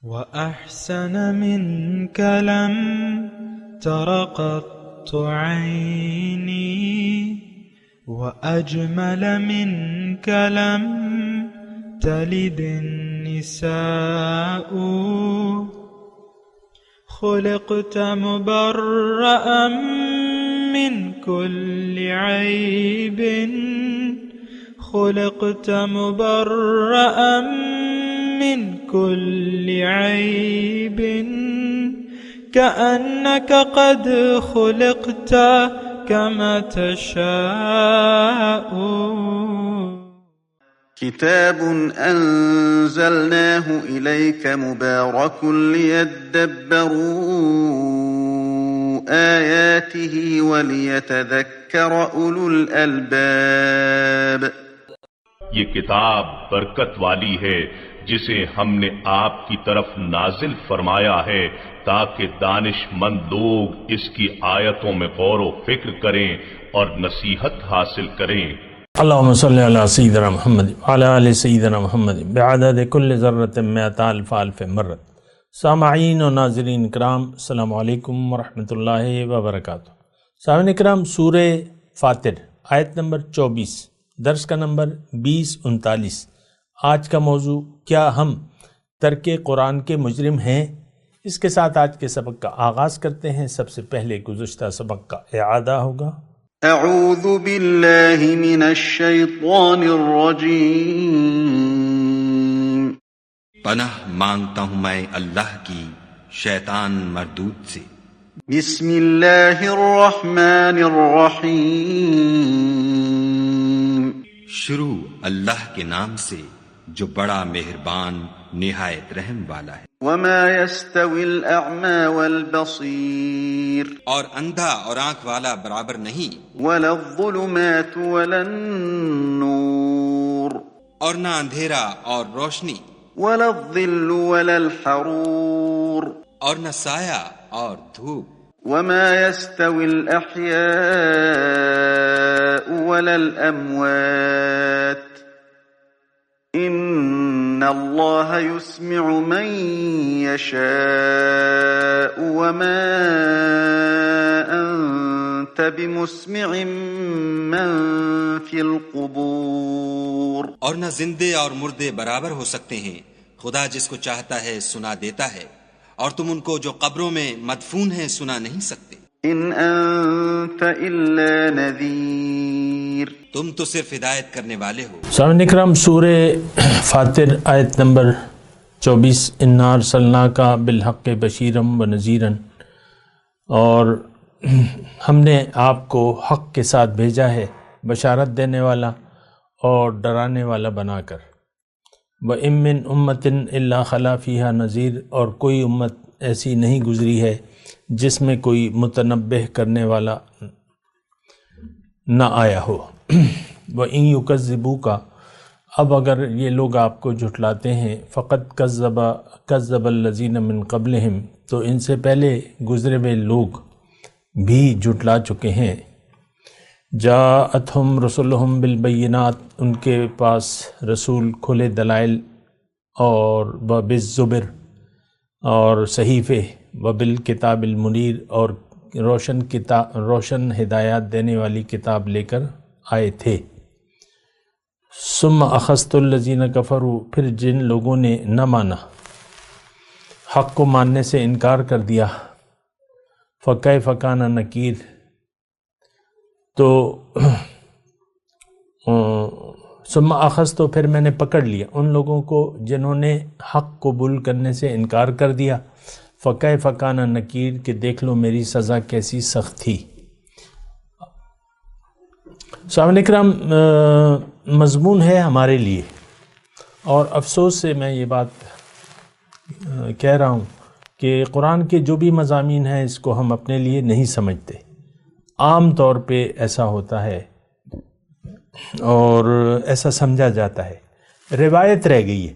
وأحسن منك لم تر قط عيني وأجمل منك لم تلد النساء خلقت مبرأ من كل عيب خلقت مبرأ من كل عيب كأنك قد خلقت كما تشاء. كتاب أنزلناه إليك مبارك ليدبروا آياته وليتذكر أولو الألباب. یہ کتاب برکت والی ہے جسے ہم نے آپ کی طرف نازل فرمایا ہے تاکہ دانش مند لوگ اس کی آیتوں میں غور و فکر کریں اور نصیحت حاصل کریں. اللہم صلی علی سیدنا محمد وعلی آل سیدنا محمد بعدد کل ذرۃ مئۃ الف الف مرۃ. سامعین و ناظرین کرام، السلام علیکم ورحمۃ اللہ وبرکاتہ. سامعین کرام، سورہ فاطر آیت نمبر 24، درس کا نمبر 2039. آج کا موضوع، کیا ہم ترک قرآن کے مجرم ہیں؟ اس کے ساتھ آج کے سبق کا آغاز کرتے ہیں. سب سے پہلے گزشتہ سبق کا اعادہ ہوگا. اعوذ باللہ من الشیطان الرجیم. پناہ مانگتا ہوں میں اللہ کی شیطان مردود سے. بسم اللہ الرحمن الرحیم. شروع اللہ کے نام سے جو بڑا مہربان نہایت رحم والا ہے. وما يستوي الأعمى والبصير. اور اندھا اور آنکھ والا برابر نہیں. ولا الظلمات ولا النور. اور نہ اندھیرا اور روشنی. ولا الظل ولا الحرور. اور نہ سایہ اور دھوپ. وما يستوي الأحياء ولا الأموات. ان اللہ يسمع من يشاء وما انت بمسمع من في القبور. اور نہ زندے اور مردے برابر ہو سکتے ہیں. خدا جس کو چاہتا ہے سنا دیتا ہے، اور تم ان کو جو قبروں میں مدفون ہیں سنا نہیں سکتے. ان انت الا نذیر. تم تو صرف ہدایت کرنے والے ہو. سامعین کرام، سورہ فاطر آیت نمبر 24. انا ارسلناک بالحق بشیرا ونذیرا. اور ہم نے آپ کو حق کے ساتھ بھیجا ہے، بشارت دینے والا اور ڈرانے والا بنا کر. وَإِن مِّنْ أُمَّةٍ إِلَّا خَلَا فِيهَا نَذِيرٌ. اور کوئی امت ایسی نہیں گزری ہے جس میں کوئی متنبہ کرنے والا نہ آیا ہو. وَإِن يُكَذِّبُوكَ. اب اگر یہ لوگ آپ کو جھٹلاتے ہیں، فقط کذب الذین من قبلہم، تو ان سے پہلے گزرے ہوئے لوگ بھی جھٹلا چکے ہیں. جاءتہم رسلہم بالبینات. ان کے پاس رسول کھلے دلائل اور بالزبر اور صحیفے، وبالکتاب المنیر، اور روشن ہدایات دینے والی کتاب لے کر آئے تھے. ثم اخذت الذین کفروا. پھر جن لوگوں نے نہ مانا، حق کو ماننے سے انکار کر دیا، فکیف کان نکیر. تو ثم اخذت، تو پھر میں نے پکڑ لیا ان لوگوں کو جنہوں نے حق قبول کرنے سے انکار کر دیا. فکیف کان نکیر، کہ دیکھ لو میری سزا کیسی سخت تھی. سامعین اکرام، مضمون ہے ہمارے لیے، اور افسوس سے میں یہ بات کہہ رہا ہوں کہ قرآن کے جو بھی مضامین ہیں اس کو ہم اپنے لیے نہیں سمجھتے. عام طور پہ ایسا ہوتا ہے اور ایسا سمجھا جاتا ہے. روایت رہ گئی ہے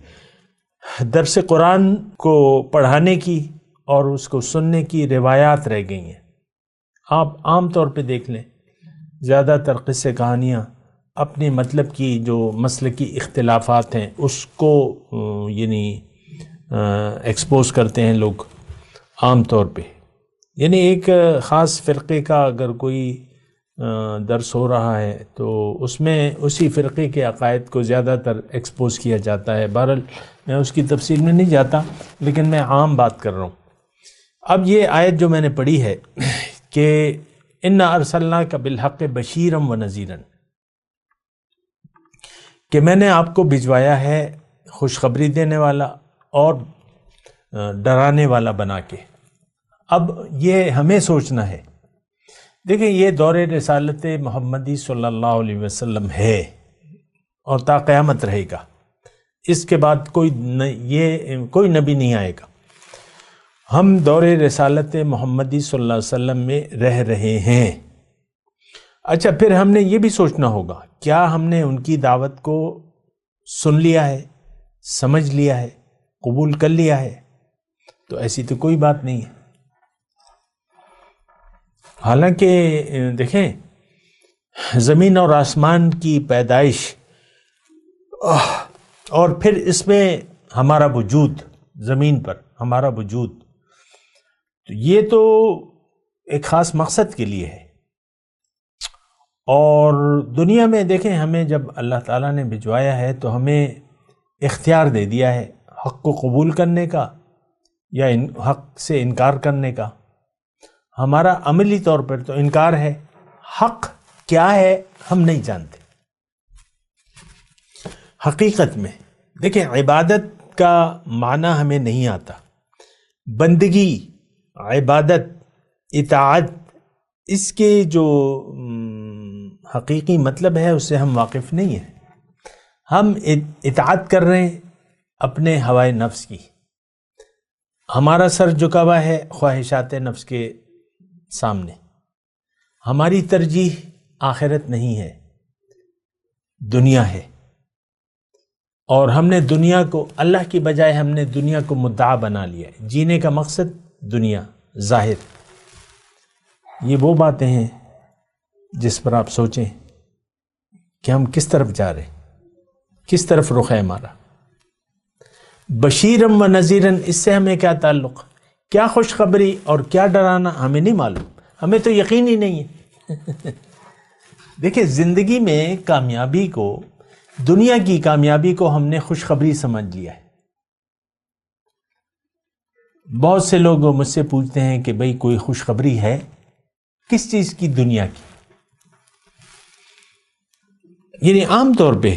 درس قرآن کو پڑھانے کی اور اس کو سننے کی، روایات رہ گئی ہیں. آپ عام طور پہ دیکھ لیں، زیادہ تر قصے کہانیاں اپنے مطلب کی جو مسلکی اختلافات ہیں اس کو یعنی ایکسپوز کرتے ہیں لوگ عام طور پہ. یعنی ایک خاص فرقے کا اگر کوئی درس ہو رہا ہے تو اس میں اسی فرقے کے عقائد کو زیادہ تر ایکسپوز کیا جاتا ہے. بہرحال میں اس کی تفصیل میں نہیں جاتا، لیکن میں عام بات کر رہا ہوں. اب یہ آیت جو میں نے پڑھی ہے کہ اِنَّا أَرْسَلْنَاكَ بِالْحَقِّ بَشِيرًا وَنَذِيرًا، کہ میں نے آپ کو بھجوایا ہے خوشخبری دینے والا اور ڈرانے والا بنا کے. اب یہ ہمیں سوچنا ہے. دیکھیں یہ دور رسالت محمدی صلی اللہ علیہ وسلم ہے اور تا قیامت رہے گا. اس کے بعد کوئی نبی نہیں آئے گا. ہم دور رسالت محمدی صلی اللہ علیہ وسلم میں رہ رہے ہیں. اچھا، پھر ہم نے یہ بھی سوچنا ہوگا، کیا ہم نے ان کی دعوت کو سن لیا ہے، سمجھ لیا ہے، قبول کر لیا ہے؟ تو ایسی تو کوئی بات نہیں ہے. حالانکہ دیکھیں زمین اور آسمان کی پیدائش اور پھر اس میں ہمارا وجود، زمین پر ہمارا وجود، تو یہ تو ایک خاص مقصد کے لیے ہے. اور دنیا میں دیکھیں ہمیں جب اللہ تعالیٰ نے بھجوایا ہے تو ہمیں اختیار دے دیا ہے حق کو قبول کرنے کا یا حق سے انکار کرنے کا. ہمارا عملی طور پر تو انکار ہے. حق کیا ہے ہم نہیں جانتے. حقیقت میں دیکھیں عبادت کا معنی ہمیں نہیں آتا. بندگی، عبادت، اطاعت، اس کے جو حقیقی مطلب ہے اس سے ہم واقف نہیں ہیں. ہم اطاعت کر رہے ہیں اپنے ہوائے نفس کی. ہمارا سر جھکا ہوا ہے خواہشات نفس کے سامنے. ہماری ترجیح آخرت نہیں ہے، دنیا ہے. اور ہم نے دنیا کو اللہ کی بجائے ہم نے دنیا کو مدعا بنا لیا ہے. جینے کا مقصد دنیا، ظاہر. یہ وہ باتیں ہیں جس پر آپ سوچیں کہ ہم کس طرف جا رہے ہیں، کس طرف رخ ہے ہمارا. بشیرم و نذیرن، اس سے ہمیں کیا تعلق؟ کیا خوشخبری اور کیا ڈرانا ہمیں نہیں معلوم. ہمیں تو یقین ہی نہیں ہے. دیکھیں زندگی میں کامیابی کو، دنیا کی کامیابی کو ہم نے خوشخبری سمجھ لیا ہے. بہت سے لوگ مجھ سے پوچھتے ہیں کہ بھئی کوئی خوشخبری ہے؟ کس چیز کی؟ دنیا کی. یعنی عام طور پہ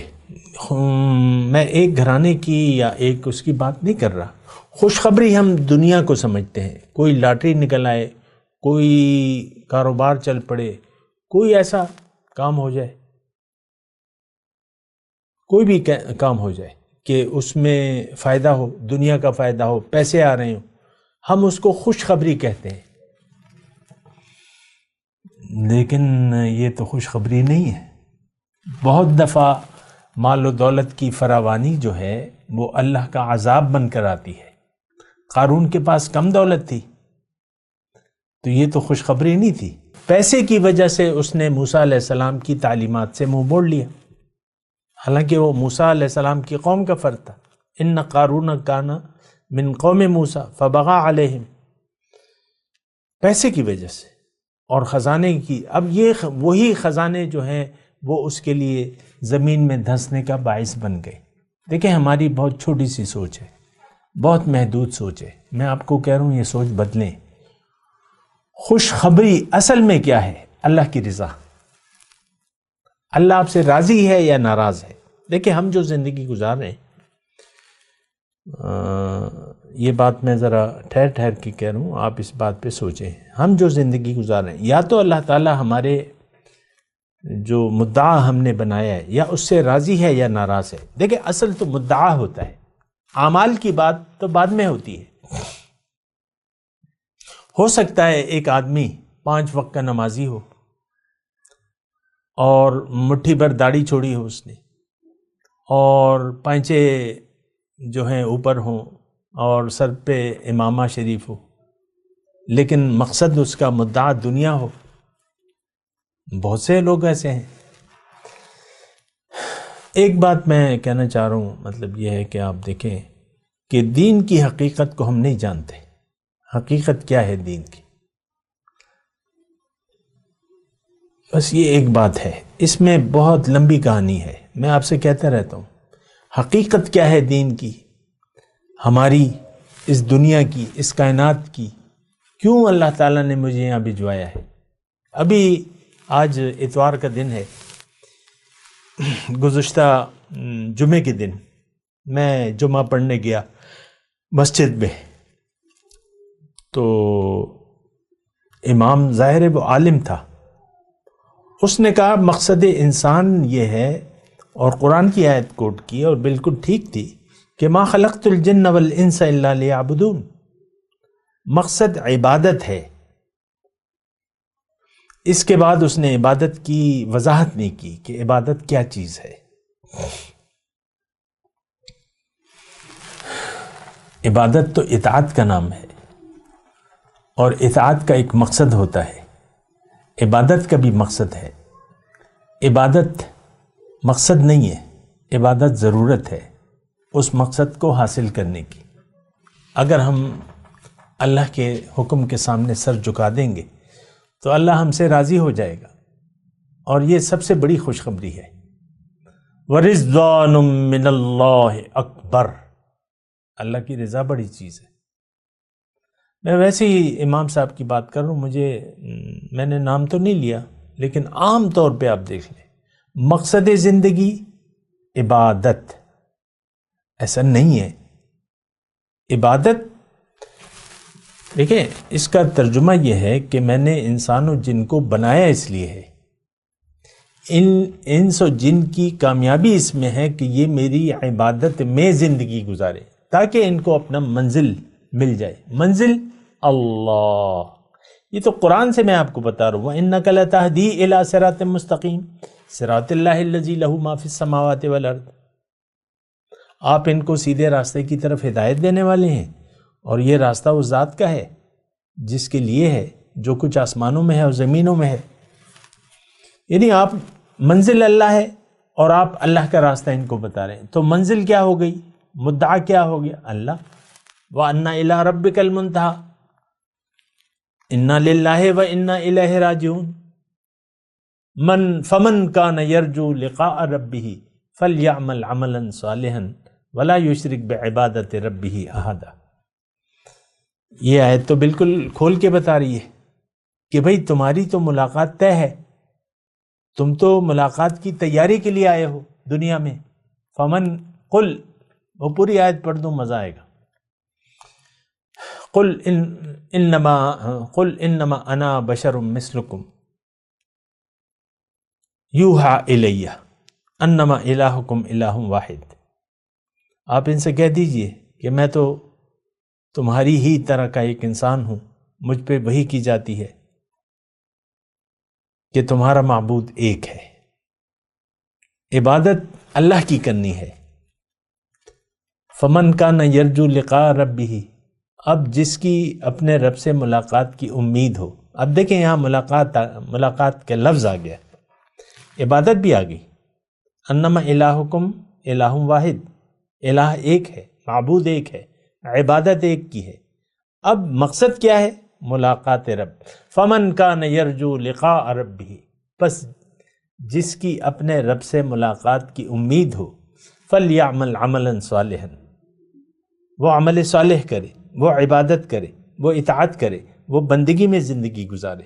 میں ایک گھرانے کی یا ایک اس کی بات نہیں کر رہا. خوشخبری ہم دنیا کو سمجھتے ہیں. کوئی لاٹری نکل آئے، کوئی کاروبار چل پڑے، کوئی ایسا کام ہو جائے، کوئی بھی کام ہو جائے کہ اس میں فائدہ ہو، دنیا کا فائدہ ہو، پیسے آ رہے ہوں، ہم اس کو خوشخبری کہتے ہیں. لیکن یہ تو خوشخبری نہیں ہے. بہت دفعہ مال و دولت کی فراوانی جو ہے وہ اللہ کا عذاب بن کر آتی ہے. قارون کے پاس کم دولت تھی تو یہ تو خوشخبری نہیں تھی. پیسے کی وجہ سے اس نے موسیٰ علیہ السلام کی تعلیمات سے منہ موڑ لیا، حالانکہ وہ موسیٰ علیہ السلام کی قوم کا فرد تھا. ان قارون کان من قوم موسیٰ فبغى علیہم. پیسے کی وجہ سے اور خزانے کی. اب یہ وہی خزانے جو ہیں وہ اس کے لیے زمین میں دھنسنے کا باعث بن گئے. دیکھیں ہماری بہت چھوٹی سی سوچ ہے، بہت محدود سوچ ہے. میں آپ کو کہہ رہا ہوں یہ سوچ بدلیں. خوشخبری اصل میں کیا ہے؟ اللہ کی رضا. اللہ آپ سے راضی ہے یا ناراض ہے؟ دیکھیں ہم جو زندگی گزار رہے ہیں، یہ بات میں ذرا ٹھہر ٹھہر کے کہہ رہا ہوں، آپ اس بات پہ سوچیں. ہم جو زندگی گزار رہے ہیں، یا تو اللہ تعالیٰ ہمارے جو مدعا ہم نے بنایا ہے یا اس سے راضی ہے یا ناراض ہے. دیکھیں اصل تو مدعا ہوتا ہے، اعمال کی بات تو بعد میں ہوتی ہے. ہو سکتا ہے ایک آدمی 5 وقت کا نمازی ہو اور مٹھی بھر داڑھی چھوڑی ہو اس نے، اور پائنچے جو ہیں اوپر ہوں اور سر پہ امامہ شریف ہو، لیکن مقصد اس کا مدعا دنیا ہو. بہت سے لوگ ایسے ہیں. ایک بات میں کہنا چاہ رہا ہوں، مطلب یہ ہے کہ آپ دیکھیں کہ دین کی حقیقت کو ہم نہیں جانتے. حقیقت کیا ہے دین کی؟ بس یہ ایک بات ہے، اس میں بہت لمبی کہانی ہے. میں آپ سے کہتا رہتا ہوں حقیقت کیا ہے دین کی، ہماری اس دنیا کی، اس کائنات کی. کیوں اللہ تعالیٰ نے مجھے یہاں بھجوایا ہے؟ ابھی آج اتوار کا دن ہے، گزشتہ جمعے کے دن میں جمعہ پڑھنے گیا مسجد میں، تو امام ظاہر وہ عالم تھا، اس نے کہا مقصد انسان یہ ہے، اور قرآن کی آیت کوٹ کی اور بالکل ٹھیک تھی کہ ما خلقت الجن والانس الا لیعبدون. مقصد عبادت ہے. اس کے بعد اس نے عبادت کی وضاحت نہیں کی کہ عبادت کیا چیز ہے. عبادت تو اطاعت کا نام ہے، اور اطاعت کا ایک مقصد ہوتا ہے. عبادت کا بھی مقصد ہے. عبادت مقصد نہیں ہے، عبادت ضرورت ہے اس مقصد کو حاصل کرنے کی. اگر ہم اللہ کے حکم کے سامنے سر جھکا دیں گے تو اللہ ہم سے راضی ہو جائے گا، اور یہ سب سے بڑی خوشخبری ہے. وَرِضْوَانٌ مِّنَ اللَّهِ اکبر. اللہ کی رضا بڑی چیز ہے. میں ویسے ہی امام صاحب کی بات کر رہا ہوں، میں نے نام تو نہیں لیا، لیکن عام طور پہ آپ دیکھ لیں مقصد زندگی عبادت. ایسا نہیں ہے. عبادت دیکھیں، اس کا ترجمہ یہ ہے کہ میں نے انسان و جن کو بنایا اس لیے ہے. انس و جن کی کامیابی اس میں ہے کہ یہ میری عبادت میں زندگی گزارے، تاکہ ان کو اپنا منزل مل جائے. منزل اللہ. یہ تو قرآن سے میں آپ کو بتا رہا ہوں. وَإِنَّكَ لَتَهْدِي إِلَىٰ صِرَاطٍ مُسْتَقِيمٍ صِرَاطِ اللَّهِ الَّذِي لَهُ مَا فِي السَّمَاوَاتِ وَالْأَرْضِ. آپ ان کو سیدھے راستے کی طرف ہدایت دینے والے ہیں، اور یہ راستہ اس ذات کا ہے جس کے لیے ہے جو کچھ آسمانوں میں ہے اور زمینوں میں ہے. یعنی آپ منزل اللہ ہے اور آپ اللہ کا راستہ ان کو بتا رہے ہیں. تو منزل کیا ہو گئی؟ مدعا کیا ہو گیا؟ اللہ. وَأَنَّ إِلَىٰ رَبِّكَ الْمُنْتَهَىٰ إِنَّا لِلَّهِ وَإِنَّا إِلَيْهِ رَاجِعُونَ. فَمَنْ كَانَ يَرْجُو لِقَاءَ رَبِّهِ فَلْيَعْمَلْ عَمَلًا صَالِحًا وَلَا يُشْرِكْ بِعِبَادَةِ رَبِّهِ أَحَدًا. یہ آیت تو بالکل کھول کے بتا رہی ہے کہ بھئی تمہاری تو ملاقات طے ہے، تم تو ملاقات کی تیاری کے لیے آئے ہو دنیا میں. فمن قل، وہ پوری آیت پڑھ دوں مزہ آئے گا. قل انما انا بشر مثلکم یوحا الی انما الہکم الہ واحد. آپ ان سے کہہ دیجئے کہ میں تو تمہاری ہی طرح کا ایک انسان ہوں، مجھ پہ وحی کی جاتی ہے کہ تمہارا معبود ایک ہے. عبادت اللہ کی کرنی ہے. فمن کان یرجو لقاء ربہ. اب جس کی اپنے رب سے ملاقات کی امید ہو. اب دیکھیں یہاں ملاقات کے لفظ آ گیا، عبادت بھی آ گئی. انما الہکم الہ واحد. الہ ایک ہے، معبود ایک ہے، عبادت ایک کی ہے. اب مقصد کیا ہے؟ ملاقات رب. فمن کان یرجو لقاء ربہ. پس جس کی اپنے رب سے ملاقات کی امید ہو، فلیعمل عملا صالحا. وہ عمل صالح کرے، وہ عبادت کرے، وہ اطاعت کرے، وہ بندگی میں زندگی گزارے.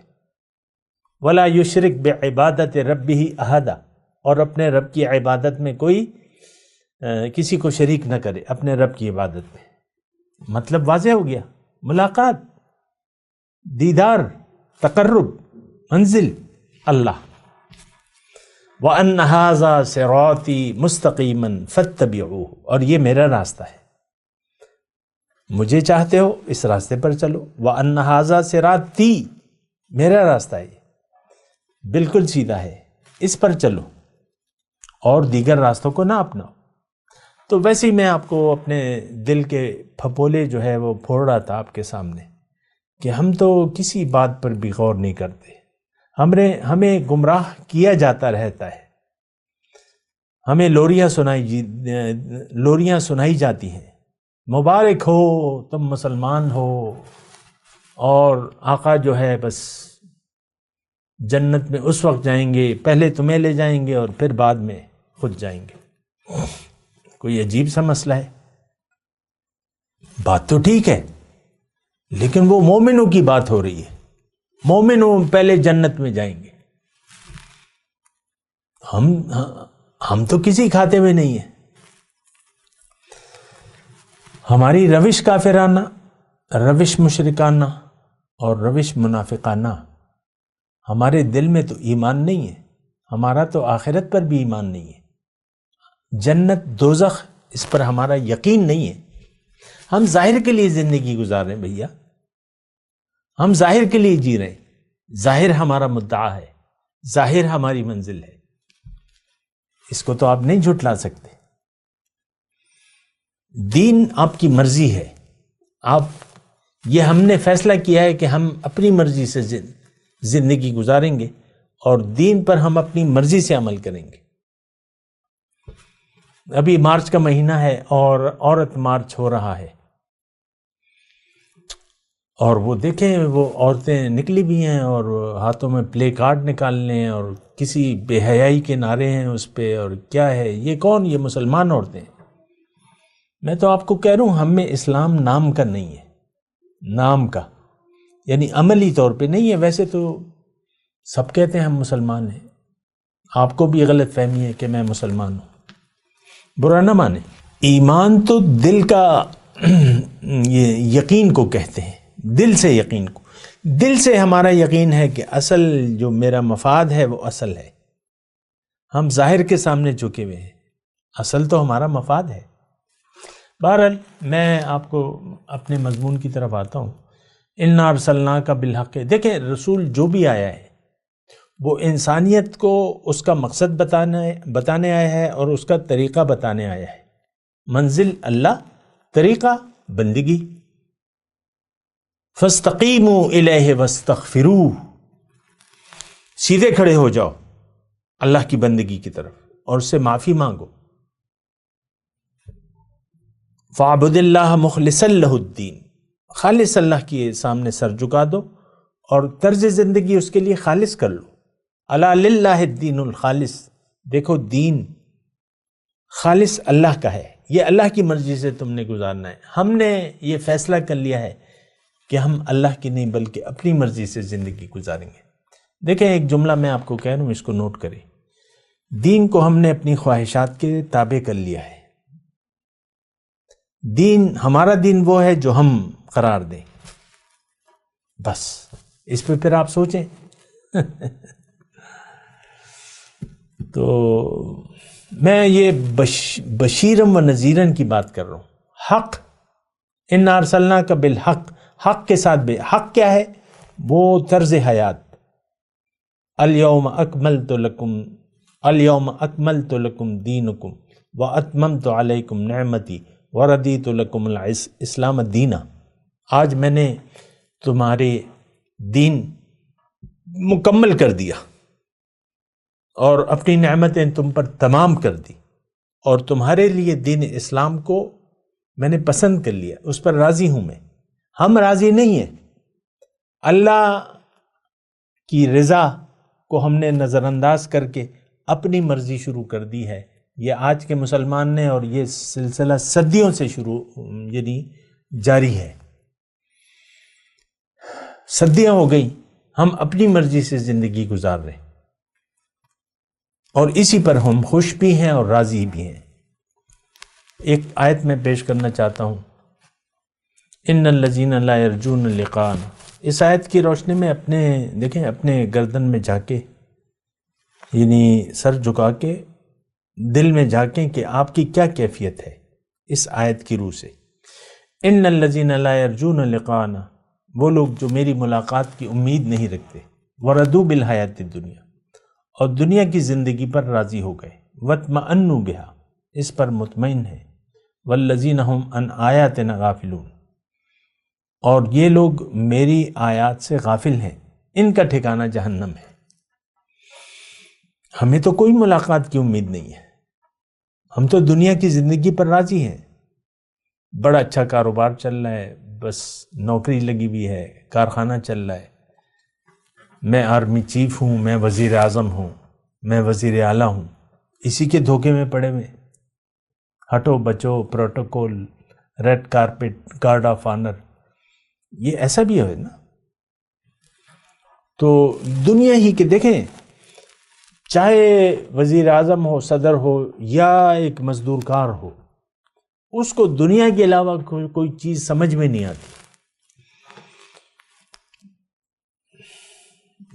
ولا یشرک بعبادت ربہ احدا. اور اپنے رب کی عبادت میں کوئی کسی کو شریک نہ کرے اپنے رب کی عبادت میں. مطلب واضح ہو گیا. ملاقات، دیدار، تقرب، منزل اللہ. وَأَنَّ هَذَا صِرَاطِي مُسْتَقِيمًا فَاتَّبِعُوهُ. اور یہ میرا راستہ ہے، مجھے چاہتے ہو اس راستے پر چلو. وَأَنَّ هَذَا صِرَاطِي. میرا راستہ ہے، بالکل سیدھا ہے، اس پر چلو اور دیگر راستوں کو نہ اپناؤ. تو ویسے ہی میں آپ کو اپنے دل کے پھپولے جو ہے وہ پھوڑ رہا تھا آپ کے سامنے کہ ہم تو کسی بات پر بھی غور نہیں کرتے. ہمیں گمراہ کیا جاتا رہتا ہے. ہمیں لوریاں سنائی جاتی ہیں مبارک ہو تم مسلمان ہو، اور آقا جو ہے بس جنت میں اس وقت جائیں گے، پہلے تمہیں لے جائیں گے اور پھر بعد میں خود جائیں گے۔ کوئی عجیب سا مسئلہ ہے؟ بات تو ٹھیک ہے، لیکن وہ مومنوں کی بات ہو رہی ہے، مومنوں پہلے جنت میں جائیں گے۔ ہم تو کسی کھاتے میں نہیں ہیں۔ ہماری روش کافرانہ، روش مشرکانہ اور روش منافقانہ، ہمارے دل میں تو ایمان نہیں ہے، ہمارا تو آخرت پر بھی ایمان نہیں ہے، جنت دوزخ اس پر ہمارا یقین نہیں ہے۔ ہم ظاہر کے لیے زندگی گزار رہے ہیں بھیا، ہم ظاہر کے لیے جی رہے ہیں، ظاہر ہمارا مدعا ہے، ظاہر ہماری منزل ہے، اس کو تو آپ نہیں جھٹلا سکتے۔ دین آپ کی مرضی ہے، یہ ہم نے فیصلہ کیا ہے کہ ہم اپنی مرضی سے زندگی گزاریں گے اور دین پر ہم اپنی مرضی سے عمل کریں گے۔ ابھی مارچ کا مہینہ ہے اور عورت مارچ ہو رہا ہے، اور وہ دیکھیں وہ عورتیں نکلی بھی ہیں اور ہاتھوں میں پلے کارڈ نکالنے ہیں اور کسی بے حیائی کے نعرے ہیں اس پہ، اور کیا ہے یہ؟ کون؟ یہ مسلمان عورتیں ہیں۔ میں تو آپ کو کہہ رہا ہوں ہم میں اسلام نام کا نہیں ہے، نام کا یعنی عملی طور پہ نہیں ہے۔ ویسے تو سب کہتے ہیں ہم مسلمان ہیں، آپ کو بھی غلط فہمی ہے کہ میں مسلمان ہوں، برا نہ مانے۔ ایمان تو دل کا یقین کو کہتے ہیں، دل سے یقین کو، دل سے ہمارا یقین ہے کہ اصل جو میرا مفاد ہے وہ اصل ہے۔ ہم ظاہر کے سامنے جھکے ہوئے ہیں، اصل تو ہمارا مفاد ہے۔ بہرحال میں آپ کو اپنے مضمون کی طرف آتا ہوں۔ اِنَّا أَرْسَلْنَاكَ بِالْحَقِّ، دیکھیں رسول جو بھی آیا ہے وہ انسانیت کو اس کا مقصد بتانے آیا ہے اور اس کا طریقہ بتانے آیا ہے۔ منزل اللہ، طریقہ بندگی۔ فَاسْتَقِیمُوا إِلَیْهِ وَاسْتَغْفِرُوهُ، سیدھے کھڑے ہو جاؤ اللہ کی بندگی کی طرف اور اس سے معافی مانگو۔ فَاعْبُدِ اللَّهَ مُخْلِصًا لَهُ الدِّينَ، خالص اللہ کے سامنے سر جھکا دو اور طرز زندگی اس کے لیے خالص کر لو۔ الا للہ الدین الخالص، دیکھو دین خالص اللہ کا ہے، یہ اللہ کی مرضی سے تم نے گزارنا ہے۔ ہم نے یہ فیصلہ کر لیا ہے کہ ہم اللہ کی نہیں بلکہ اپنی مرضی سے زندگی گزاریں گے۔ دیکھیں ایک جملہ میں آپ کو کہہ رہا ہوں، اس کو نوٹ کریں۔ دین کو ہم نے اپنی خواہشات کے تابع کر لیا ہے۔ دین، ہمارا دین وہ ہے جو ہم قرار دیں، بس اس پہ پھر آپ سوچیں۔ تو میں یہ بشیرم و نذیرن کی بات کر رہا ہوں۔ حق، اِنَّا أَرْسَلْنَاكَ بِالْحَقِّ، حق کے ساتھ حق کیا ہے؟ وہ طرز حیات۔ الْيَوْمَ أَكْمَلْتُ لَكُمْ دِينَكُمْ وَأَتْمَمْتُ عَلَيْكُمْ نِعْمَتِي وَرَضِيتُ لَكُمُ الْإِسْلَامَ دِينًا، آج میں نے تمہارے دین مکمل کر دیا اور اپنی نعمتیں تم پر تمام کر دی، اور تمہارے لیے دین اسلام کو میں نے پسند کر لیا، اس پر راضی ہوں میں۔ ہم راضی نہیں ہیں، اللہ کی رضا کو ہم نے نظر انداز کر کے اپنی مرضی شروع کر دی ہے۔ یہ آج کے مسلمان نے، اور یہ سلسلہ صدیوں سے شروع یعنی جاری ہے، صدیاں ہو گئی ہم اپنی مرضی سے زندگی گزار رہے ہیں، اور اسی پر ہم خوش بھی ہیں اور راضی بھی ہیں۔ ایک آیت میں پیش کرنا چاہتا ہوں، ان الذین لا یرجون لقاءنا، اس آیت کی روشنی میں دیکھیں اپنے گردن میں جھانکے، یعنی سر جھکا کے دل میں جھانکیں کہ آپ کی کیا کیفیت ہے اس آیت کی روح سے۔ ان الذین لا یرجون لقاءنا، وہ لوگ جو میری ملاقات کی امید نہیں رکھتے، وردوا بالحیات الدنیا، اور دنیا کی زندگی پر راضی ہو گئے، واطمأنوا بہا، اس پر مطمئن ہے، والذین ھم عن آیاتنا غافلون، اور یہ لوگ میری آیات سے غافل ہیں، ان کا ٹھکانہ جہنم ہے۔ ہمیں تو کوئی ملاقات کی امید نہیں ہے، ہم تو دنیا کی زندگی پر راضی ہیں۔ بڑا اچھا کاروبار چل رہا ہے، بس نوکری لگی ہوئی ہے، کارخانہ چل رہا ہے، میں آرمی چیف ہوں، میں وزیر اعظم ہوں، میں وزیر اعلیٰ ہوں، اسی کے دھوکے میں پڑے ہوئے، ہٹو بچو، protocol, red carpet, guard of honour, یہ ایسا بھی ہے نا۔ تو دنیا ہی کے دیکھیں، چاہے وزیر اعظم ہو، صدر ہو، یا ایک مزدور کار ہو، اس کو دنیا کے علاوہ کوئی چیز سمجھ میں نہیں آتی۔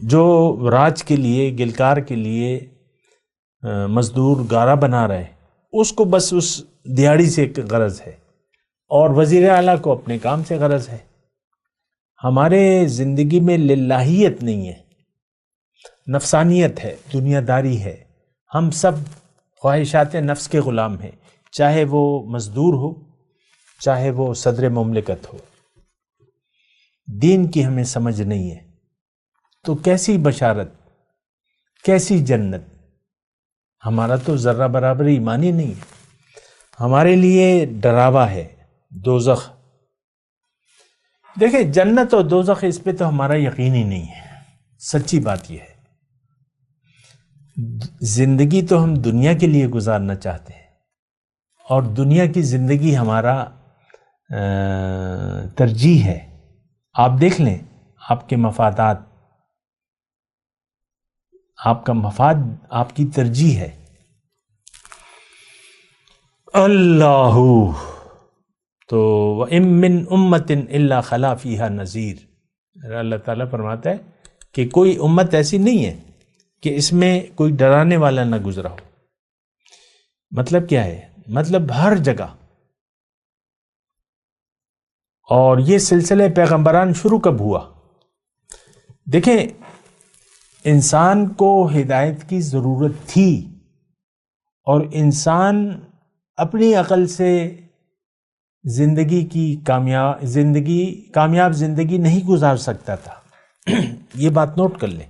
جو راج کے لیے، گلکار کے لیے مزدور گارا بنا رہے، اس کو بس اس دیہڑی سے غرض ہے، اور وزیر اعلیٰ کو اپنے کام سے غرض ہے۔ ہمارے زندگی میں للہیت نہیں ہے، نفسانیت ہے، دنیا داری ہے۔ ہم سب خواہشات نفس کے غلام ہیں، چاہے وہ مزدور ہو، چاہے وہ صدر مملکت ہو۔ دین کی ہمیں سمجھ نہیں ہے، تو کیسی بشارت، کیسی جنت؟ ہمارا تو ذرہ برابر ایمان ہی نہیں ہے، ہمارے لیے ڈراوا ہے دوزخ۔ دیکھیں، جنت اور دوزخ، اس پہ تو ہمارا یقین ہی نہیں ہے۔ سچی بات یہ ہے، زندگی تو ہم دنیا کے لیے گزارنا چاہتے ہیں، اور دنیا کی زندگی ہمارا ترجیح ہے۔ آپ دیکھ لیں، آپ کے مفادات، آپ کا مفاد آپ کی ترجیح ہے۔ اللہ تو وَإِن مِّن أُمَّةٍ إِلَّا خَلَا فِيهَا نَذِيرٌ، اللہ تعالیٰ فرماتا ہے کہ کوئی امت ایسی نہیں ہے کہ اس میں کوئی ڈرانے والا نہ گزرا ہو۔ مطلب کیا ہے؟ مطلب ہر جگہ۔ اور یہ سلسلہ پیغمبران شروع کب ہوا؟ دیکھیں، انسان کو ہدایت کی ضرورت تھی، اور انسان اپنی عقل سے کامیاب زندگی نہیں گزار سکتا تھا۔ یہ بات نوٹ کر لیں۔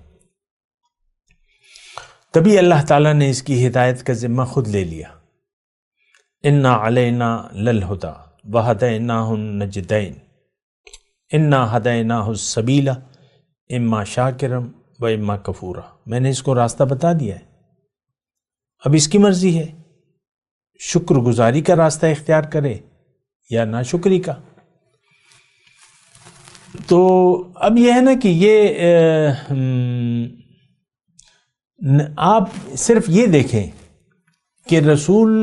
تبھی اللہ تعالیٰ نے اس کی ہدایت کا ذمہ خود لے لیا۔ اِنَّا عَلَيْنَا لَلْهُدَى وَهَدَيْنَاهُ النَّجْدَيْنِ اِنَّا هَدَيْنَاهُ السَّبِيلَ اِمَّا شَاكِرًا وَإِمَّا كَفُورًا، میں نے اس کو راستہ بتا دیا ہے، اب اس کی مرضی ہے، شکر گزاری کا راستہ اختیار کرے یا ناشکری کا۔ تو اب یہ ہے نا کہ یہ آپ صرف یہ دیکھیں کہ رسول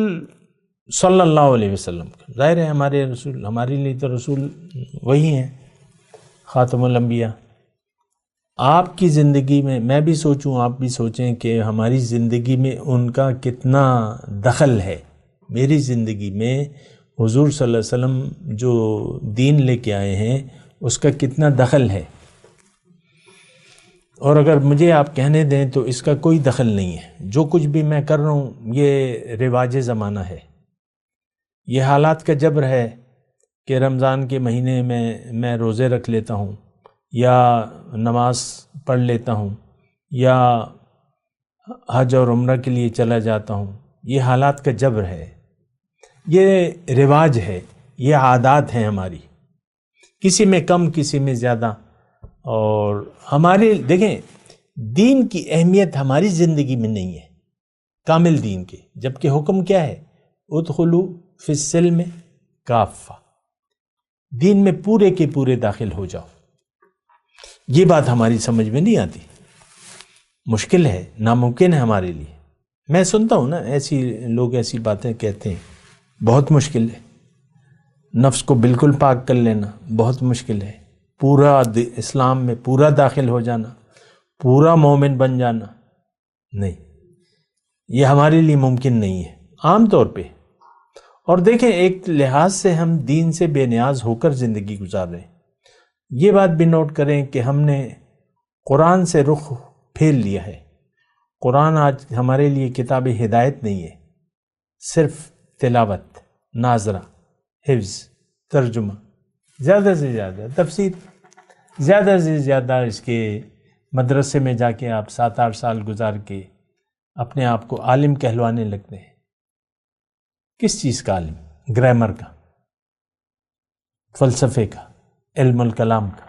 صلی اللہ علیہ وسلم، ظاہر ہے ہمارے رسول، ہمارے لیے تو رسول وہی ہیں، خاتم الانبیاء۔ آپ کی زندگی میں، میں بھی سوچوں، آپ بھی سوچیں کہ ہماری زندگی میں ان کا کتنا دخل ہے۔ میری زندگی میں حضور صلی اللہ علیہ وسلم جو دین لے کے آئے ہیں، اس کا کتنا دخل ہے۔ اور اگر مجھے آپ کہنے دیں تو اس کا کوئی دخل نہیں ہے۔ جو کچھ بھی میں کر رہا ہوں، یہ رواج زمانہ ہے، یہ حالات کا جبر ہے کہ رمضان کے مہینے میں روزے رکھ لیتا ہوں، یا نماز پڑھ لیتا ہوں، یا حج اور عمرہ کے لیے چلا جاتا ہوں۔ یہ حالات کا جبر ہے، یہ رواج ہے، یہ عادات ہیں ہماری، کسی میں کم، کسی میں زیادہ۔ اور ہمارے دیکھیں، دین کی اہمیت ہماری زندگی میں نہیں ہے، کامل دین کے، جبکہ حکم کیا ہے؟ ادخلوا فی السلم کافہ، دین میں پورے کے پورے داخل ہو جاؤ۔ یہ بات ہماری سمجھ میں نہیں آتی، مشکل ہے، ناممکن ہے ہمارے لیے۔ میں سنتا ہوں نا، ایسی لوگ ایسی باتیں کہتے ہیں، بہت مشکل ہے، نفس کو بالکل پاک کر لینا بہت مشکل ہے، پورا اسلام میں پورا داخل ہو جانا، پورا مومن بن جانا، نہیں، یہ ہمارے لیے ممکن نہیں ہے عام طور پہ۔ اور دیکھیں، ایک لحاظ سے ہم دین سے بے نیاز ہو کر زندگی گزار رہے ہیں۔ یہ بات بھی نوٹ کریں کہ ہم نے قرآن سے رخ پھیر لیا ہے۔ قرآن آج ہمارے لیے کتاب ہدایت نہیں ہے، صرف تلاوت، ناظرہ، حفظ، ترجمہ، زیادہ سے زیادہ تفسیر، زیادہ سے زیادہ اس کے مدرسے میں جا کے آپ 7-8 سال گزار کے اپنے آپ کو عالم کہلوانے لگتے ہیں۔ کس چیز کا عالم؟ گرامر کا، فلسفے کا، علم الکلام کا،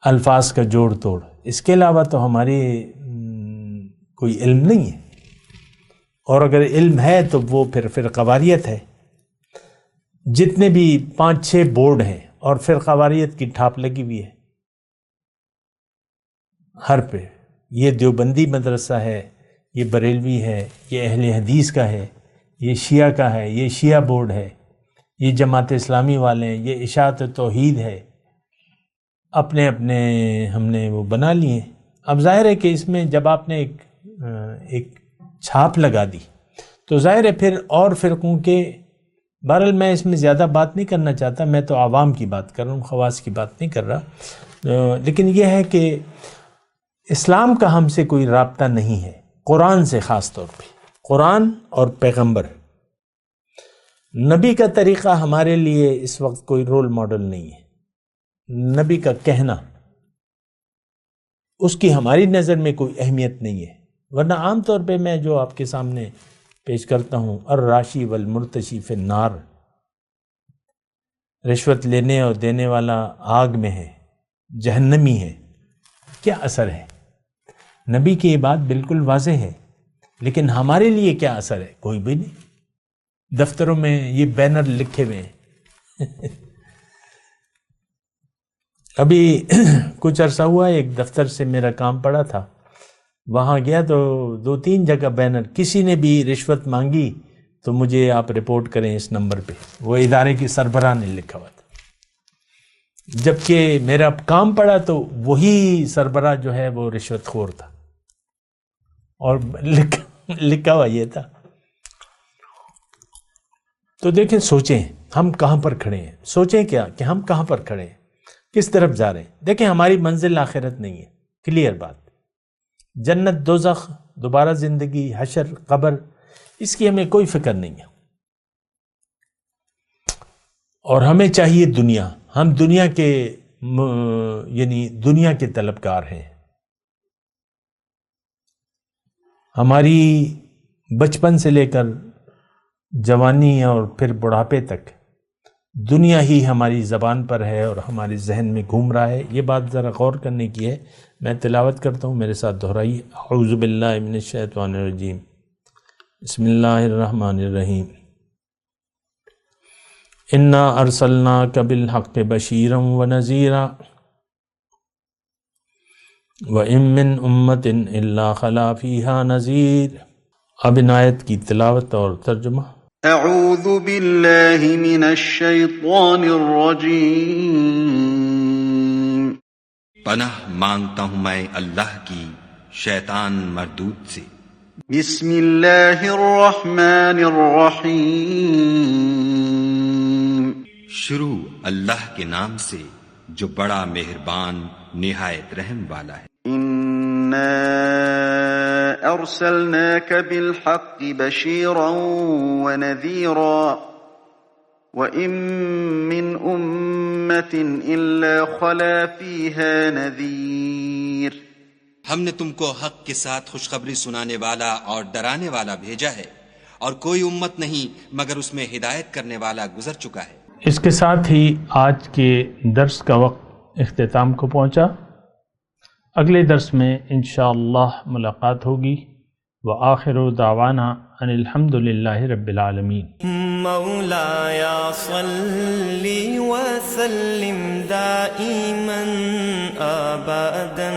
الفاظ کا جوڑ توڑ، اس کے علاوہ تو ہماری کوئی علم نہیں ہے. اور اگر علم ہے تو وہ پھر فرقواریت ہے. جتنے بھی 5-6 بورڈ ہیں اور فرقواریت کی ٹھاپ لگی ہوئی ہے ہر پہ. یہ دیوبندی مدرسہ ہے، یہ بریلوی ہے، یہ اہل حدیث کا ہے، یہ شیعہ کا ہے، یہ شیعہ بورڈ ہے، یہ جماعت اسلامی والے ہیں، یہ اشاعت توحید ہے. اپنے اپنے ہم نے وہ بنا لیے. اب ظاہر ہے کہ اس میں جب آپ نے ایک چھاپ لگا دی تو ظاہر ہے پھر اور فرقوں کے. بہرحال میں اس میں زیادہ بات نہیں کرنا چاہتا، میں تو عوام کی بات کر رہا ہوں، خواص کی بات نہیں کر رہا. لیکن یہ ہے کہ اسلام کا ہم سے کوئی رابطہ نہیں ہے، قرآن سے خاص طور پہ. قرآن اور پیغمبر نبی کا طریقہ ہمارے لیے اس وقت کوئی رول ماڈل نہیں ہے. نبی کا کہنا اس کی ہماری نظر میں کوئی اہمیت نہیں ہے. ورنہ عام طور پہ میں جو آپ کے سامنے پیش کرتا ہوں، الراشی والمرتشی فی النار، رشوت لینے اور دینے والا آگ میں ہے، جہنمی ہے. کیا اثر ہے؟ نبی کی یہ بات بالکل واضح ہے، لیکن ہمارے لیے کیا اثر ہے؟ کوئی بھی نہیں. دفتروں میں یہ بینر لکھے ہوئے ہیں. ابھی کچھ عرصہ ہوا ایک دفتر سے میرا کام پڑا تھا، وہاں گیا تو 2-3 جگہ بینر، کسی نے بھی رشوت مانگی تو مجھے آپ رپورٹ کریں اس نمبر پہ. وہ ادارے کی سربراہ نے لکھا ہوا تھا. جبکہ میرا کام پڑا تو وہی سربراہ جو ہے وہ رشوت خور تھا، اور لکھا ہوا یہ تھا. تو دیکھیں، سوچیں ہم کہاں پر کھڑے ہیں، سوچیں کیا کہ ہم کہاں پر کھڑے ہیں، کس طرف جا رہے ہیں. دیکھیں ہماری منزل آخرت نہیں ہے، کلیئر بات. جنت، دوزخ، دوبارہ زندگی، حشر، قبر، اس کی ہمیں کوئی فکر نہیں ہے. اور ہمیں چاہیے دنیا. ہم دنیا کے یعنی دنیا کے طلبکار ہیں. ہماری بچپن سے لے کر جوانی اور پھر بڑھاپے تک دنیا ہی ہماری زبان پر ہے اور ہمارے ذہن میں گھوم رہا ہے. یہ بات ذرا غور کرنے کی ہے. میں تلاوت کرتا ہوں، میرے ساتھ دہرائیے. اعوذ باللہ من الشیطان الرجیم، بسم اللہ الرحمن الرحیم. انا ارسلناک بالحق بشیرا ونذیرا وان من امۃ الا خلا فیہا نذیر. اب ان آیت کی تلاوت اور ترجمہ. اعوذ باللہ من الشیطان الرجیم. پناہ مانگتا ہوں میں اللہ کی شیطان مردود سے. بسم اللہ الرحمن الرحیم. شروع اللہ کے نام سے جو بڑا مہربان نہایت رحم والا ہے. انا ارسلناک بالحق بشیرا ونذیرا وَإِن مِّنْ أُمَّةٍ إِلَّا خَلَا فِيهَا نَذِيرٌ. ہم نے تم کو حق کے ساتھ خوشخبری سنانے والا اور ڈرانے والا بھیجا ہے، اور کوئی امت نہیں مگر اس میں ہدایت کرنے والا گزر چکا ہے. اس کے ساتھ ہی آج کے درس کا وقت اختتام کو پہنچا. اگلے درس میں انشاءاللہ ملاقات ہوگی. وآخر دعوانا ان الحمد للہ رب العالمین. مولایا صلی وسلم دائما ابدا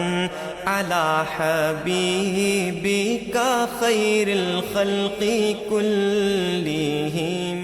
علی حبیبک خیر الخلق کلہم.